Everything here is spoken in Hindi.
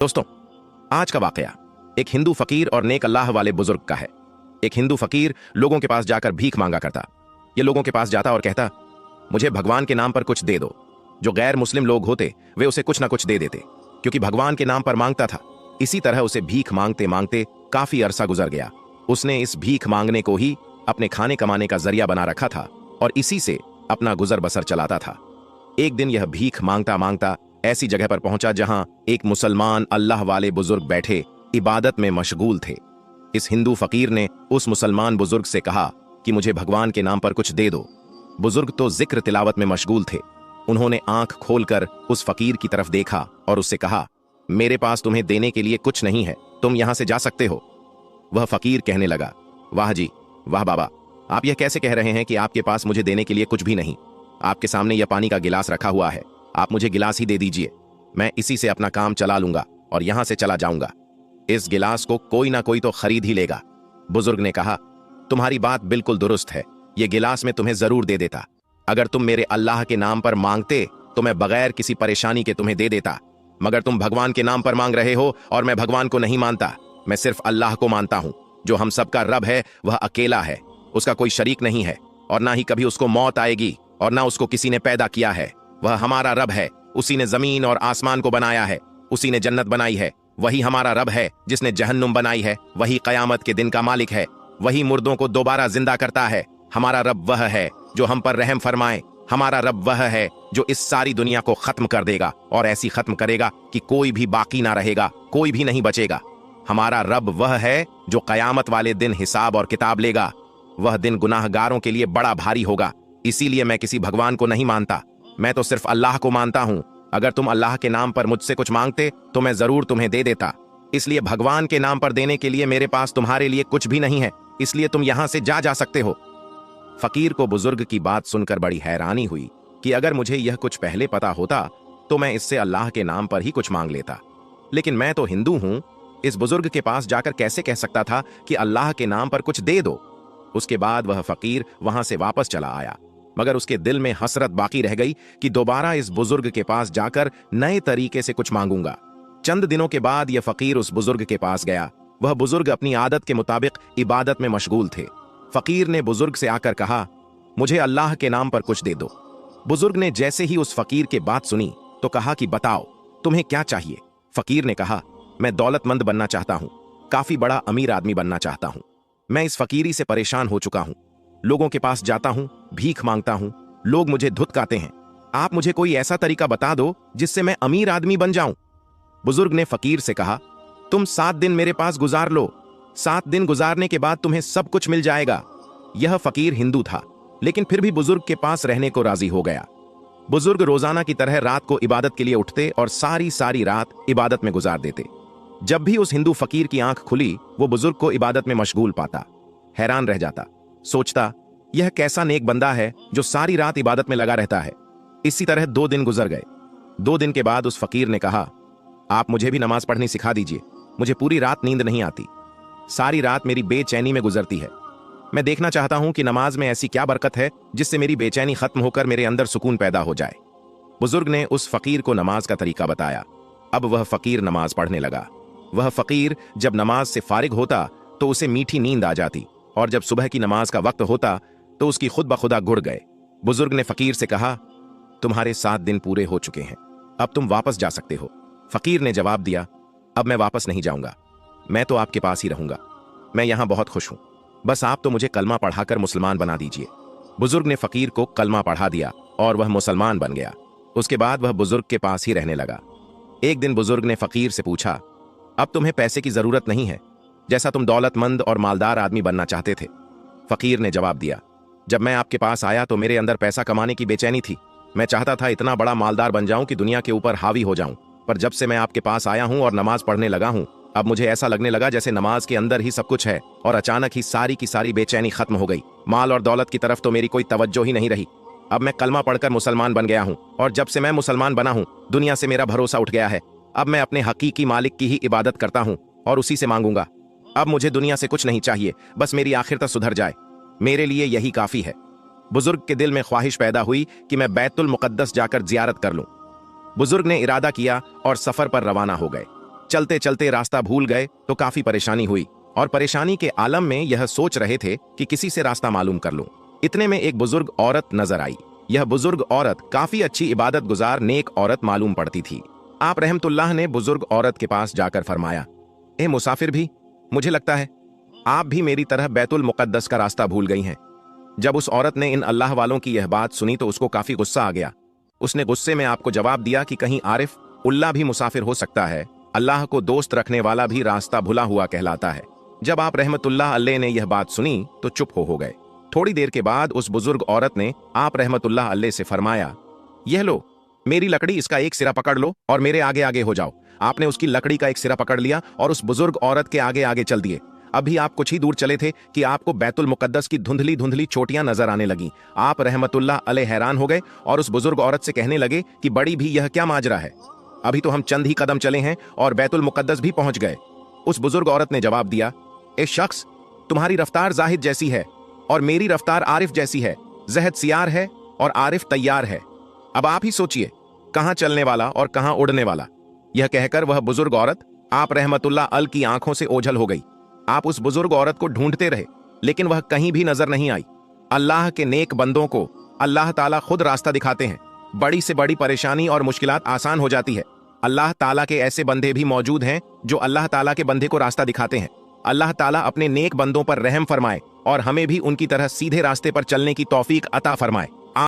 दोस्तों, आज का वाकया एक हिंदू फकीर और नेक अल्लाह वाले बुजुर्ग का है। एक हिंदू फकीर लोगों के पास जाकर भीख मांगा करता। ये लोगों के पास जाता और कहता, मुझे भगवान के नाम पर कुछ दे दो। जो गैर मुस्लिम लोग होते वे उसे कुछ ना कुछ दे देते, क्योंकि भगवान के नाम पर मांगता था। इसी तरह उसे भीख मांगते मांगते काफी अरसा गुजर गया। उसने इस भीख मांगने को ही अपने खाने कमाने का जरिया बना रखा था और इसी से अपना गुजर बसर चलाता था। एक दिन यह भीख मांगता मांगता ऐसी जगह पर पहुंचा जहां एक मुसलमान अल्लाह वाले बुजुर्ग बैठे इबादत में मशगूल थे। इस हिंदू फकीर ने उस मुसलमान बुजुर्ग से कहा कि मुझे भगवान के नाम पर कुछ दे दो। बुजुर्ग तो जिक्र तिलावत में मशगूल थे। उन्होंने आंख खोलकर उस फकीर की तरफ देखा और उससे कहा, मेरे पास तुम्हें देने के लिए कुछ नहीं है, तुम यहां से जा सकते हो। वह फकीर कहने लगा, वाह जी वाह बाबा, आप यह कैसे कह रहे हैं कि आपके पास मुझे देने के लिए कुछ भी नहीं? आपके सामने यह पानी का गिलास रखा हुआ है, आप मुझे गिलास ही दे दीजिए। मैं इसी से अपना काम चला लूंगा और यहां से चला जाऊंगा। इस गिलास को कोई ना कोई तो खरीद ही लेगा। बुजुर्ग ने कहा, तुम्हारी बात बिल्कुल दुरुस्त है, यह गिलास मैं तुम्हें जरूर दे देता। अगर तुम मेरे अल्लाह के नाम पर मांगते तो मैं बगैर किसी परेशानी के तुम्हें दे देता, मगर तुम भगवान के नाम पर मांग रहे हो और मैं भगवान को नहीं मानता। मैं सिर्फ अल्लाह को मानता हूं, जो हम सबका रब है। वह अकेला है, उसका कोई शरीक नहीं है और ना ही कभी उसको मौत आएगी और ना उसको किसी ने पैदा किया है। वह हमारा रब है, उसी ने जमीन और आसमान को बनाया है, उसी ने जन्नत बनाई है। वही हमारा रब है जिसने जहन्नुम बनाई है। वही कयामत के दिन का मालिक है, वही मुर्दों को दोबारा जिंदा करता है। हमारा रब वह है जो हम पर रहम फरमाए। हमारा रब वह है जो इस सारी दुनिया को खत्म कर देगा और ऐसी खत्म करेगा कि कोई भी बाकी ना रहेगा, कोई भी नहीं बचेगा। हमारा रब वह है जो कयामत वाले दिन हिसाब और किताब लेगा। वह दिन गुनाहगारों के लिए बड़ा भारी होगा। इसीलिए मैं किसी भगवान को नहीं मानता, मैं तो सिर्फ अल्लाह को मानता हूं। अगर तुम अल्लाह के नाम पर मुझसे कुछ मांगते तो मैं जरूर तुम्हें दे देता। इसलिए भगवान के नाम पर देने के लिए मेरे पास तुम्हारे लिए कुछ भी नहीं है, इसलिए तुम यहां से जा सकते हो। फकीर को बुजुर्ग की बात सुनकर बड़ी हैरानी हुई कि अगर मुझे यह कुछ पहले पता होता तो मैं इससे अल्लाह के नाम पर ही कुछ मांग लेता, लेकिन मैं तो हिंदू हूं। इस बुजुर्ग के पास जाकर कैसे कह सकता था कि अल्लाह के नाम पर कुछ दे दो? उसके बाद वह फकीर वहां से वापस चला आया, मगर उसके दिल में हसरत बाकी रह गई कि दोबारा इस बुजुर्ग के पास जाकर नए तरीके से कुछ मांगूंगा। चंद दिनों के बाद यह फकीर उस बुजुर्ग के पास गया। वह बुजुर्ग अपनी आदत के मुताबिक इबादत में मशगूल थे। फकीर ने बुजुर्ग से आकर कहा, मुझे अल्लाह के नाम पर कुछ दे दो। बुजुर्ग ने जैसे ही उस फकीर की बात सुनी तो कहा कि बताओ तुम्हें क्या चाहिए? फकीर ने कहा, मैं दौलतमंद बनना चाहता हूं, काफी बड़ा अमीर आदमी बनना चाहता हूं। मैं इस फकीरी से परेशान हो चुका हूं। लोगों के पास जाता हूं, भीख मांगता हूं, लोग मुझे धुतकारते हैं। आप मुझे कोई ऐसा तरीका बता दो जिससे मैं अमीर आदमी बन जाऊं। बुजुर्ग ने फकीर से कहा, तुम 7 दिन मेरे पास गुजार लो, 7 दिन गुजारने के बाद तुम्हें सब कुछ मिल जाएगा। यह फकीर हिंदू था, लेकिन फिर भी बुजुर्ग के पास रहने को राजी हो गया। बुजुर्ग रोजाना की तरह रात को इबादत के लिए उठते और सारी रात इबादत में गुजार देते। जब भी उस हिंदू फकीर की आंख खुली, वो बुजुर्ग को इबादत में मशगूल पाता। हैरान रह जाता, सोचता, यह कैसा नेक बंदा है जो सारी रात इबादत में लगा रहता है। इसी तरह 2 दिन गुजर गए। 2 दिन के बाद उस फकीर ने कहा, आप मुझे भी नमाज पढ़नी सिखा दीजिए, मुझे पूरी रात नींद नहीं आती, सारी रात मेरी बेचैनी में गुजरती है। मैं देखना चाहता हूं कि नमाज में ऐसी क्या बरकत है जिससे मेरी बेचैनी खत्म होकर मेरे अंदर सुकून पैदा हो जाए। बुजुर्ग ने उस फकीर को नमाज का तरीका बताया। अब वह फकीर नमाज पढ़ने लगा। वह फकीर जब नमाज से फारिग होता तो उसे मीठी नींद आ जाती, और जब सुबह की नमाज का वक्त होता तो उसकी खुद ब खुदा गुड़ गए। बुजुर्ग ने फकीर से कहा, तुम्हारे 7 दिन पूरे हो चुके हैं, अब तुम वापस जा सकते हो। फकीर ने जवाब दिया, अब मैं वापस नहीं जाऊंगा, मैं तो आपके पास ही रहूंगा। मैं यहां बहुत खुश हूं, बस आप तो मुझे कलमा पढ़ाकर मुसलमान बना दीजिए। बुजुर्ग ने फकीर को कलमा पढ़ा दिया और वह मुसलमान बन गया। उसके बाद वह बुजुर्ग के पास ही रहने लगा। एक दिन बुजुर्ग ने फकीर से पूछा, अब तुम्हें पैसे की जरूरत नहीं है, जैसा तुम दौलतमंद और मालदार आदमी बनना चाहते थे। फकीर ने जवाब दिया, जब मैं आपके पास आया तो मेरे अंदर पैसा कमाने की बेचैनी थी। मैं चाहता था इतना बड़ा मालदार बन जाऊं कि दुनिया के ऊपर हावी हो जाऊं, पर जब से मैं आपके पास आया हूं और नमाज पढ़ने लगा हूं, अब मुझे ऐसा लगने लगा जैसे नमाज के अंदर ही सब कुछ है, और अचानक ही सारी की सारी बेचैनी खत्म हो गई। माल और दौलत की तरफ तो मेरी कोई तवज्जो ही नहीं रही। अब मैं कलमा पढ़कर मुसलमान बन गया हूं, और जब से मैं मुसलमान बना हूं, दुनिया से मेरा भरोसा उठ गया है। अब मैं अपने हकीकी मालिक की ही इबादत करता हूं और उसी से मांगूंगा। अब मुझे दुनिया से कुछ नहीं चाहिए, बस मेरी आखिरत सुधर जाए, मेरे लिए यही काफी है। बुजुर्ग के दिल में ख्वाहिश पैदा हुई कि मैं बैतुल मुकद्दस जाकर जियारत कर लूं। बुजुर्ग ने इरादा किया और सफर पर रवाना हो गए। चलते चलते रास्ता भूल गए तो काफी परेशानी हुई और परेशानी के आलम में यह सोच रहे थे कि किसी से रास्ता मालूम कर लूं। इतने में एक बुजुर्ग औरत नजर आई। यह बुजुर्ग औरत काफी अच्छी इबादत गुजार नेक औरत मालूम पड़ती थी। आप रहमतुल्लाह ने बुजुर्ग औरत के पास जाकर फरमाया, ए मुसाफिर भी, मुझे लगता है आप भी मेरी तरह बैतुल मुकद्दस का रास्ता भूल गई हैं। जब उस औरत ने इन अल्लाह वालों की यह बात सुनी तो उसको काफी गुस्सा आ गया। उसने गुस्से में आपको जवाब दिया कि कहीं आरिफ उल्ला भी मुसाफिर हो सकता है, अल्लाह को दोस्त रखने वाला भी रास्ता भुला हुआ कहलाता है। जब आप रहमतुल्लाह अलैह ने यह बात सुनी तो चुप हो गए। थोड़ी देर के बाद उस बुजुर्ग औरत ने आप रहमतुल्लाह अलैह से फरमाया, यह लो मेरी लकड़ी, इसका एक सिरा पकड़ लो और मेरे आगे आगे हो जाओ। आपने उसकी लकड़ी का एक सिरा पकड़ लिया और उस बुजुर्ग औरत के आगे आगे चल दिए। अभी आप कुछ ही दूर चले थे कि आपको बैतुल मुकद्दस की धुंधली धुंधली चोटियां नजर आने लगी। आप रहमतुल्लाह अलैह हैरान हो गए और उस बुजुर्ग औरत से कहने लगे कि बड़ी भी, यह क्या माजरा है? अभी तो हम चंद ही कदम चले हैं और बैतुल मुकद्दस भी पहुंच गए। उस बुजुर्ग औरत ने जवाब दिया, ए शख्स, तुम्हारी रफ्तार जाहिद जैसी है और मेरी रफ्तार आरिफ जैसी है। जहद सियार है और आरिफ तैयार है। अब आप ही सोचिए, कहां चलने वाला और कहां उड़ने वाला। यह कहकर वह बुजुर्ग औरत आप रहमतुल्लाह अल की आंखों से ओझल हो गई। आप उस बुजुर्ग औरत को ढूंढते रहे लेकिन वह कहीं भी नजर नहीं आई। अल्लाह के नेक बंदों को अल्लाह ताला खुद रास्ता दिखाते हैं। बड़ी से बड़ी परेशानी और मुश्किलात आसान हो जाती है। अल्लाह ताला के ऐसे बंदे भी मौजूद हैं जो अल्लाह ताला के बंदे को रास्ता दिखाते हैं। अल्लाह ताला अपने नेक बंदों पर रहम फरमाए और हमें भी उनकी तरह सीधे रास्ते पर चलने की तौफीक अता फरमाए।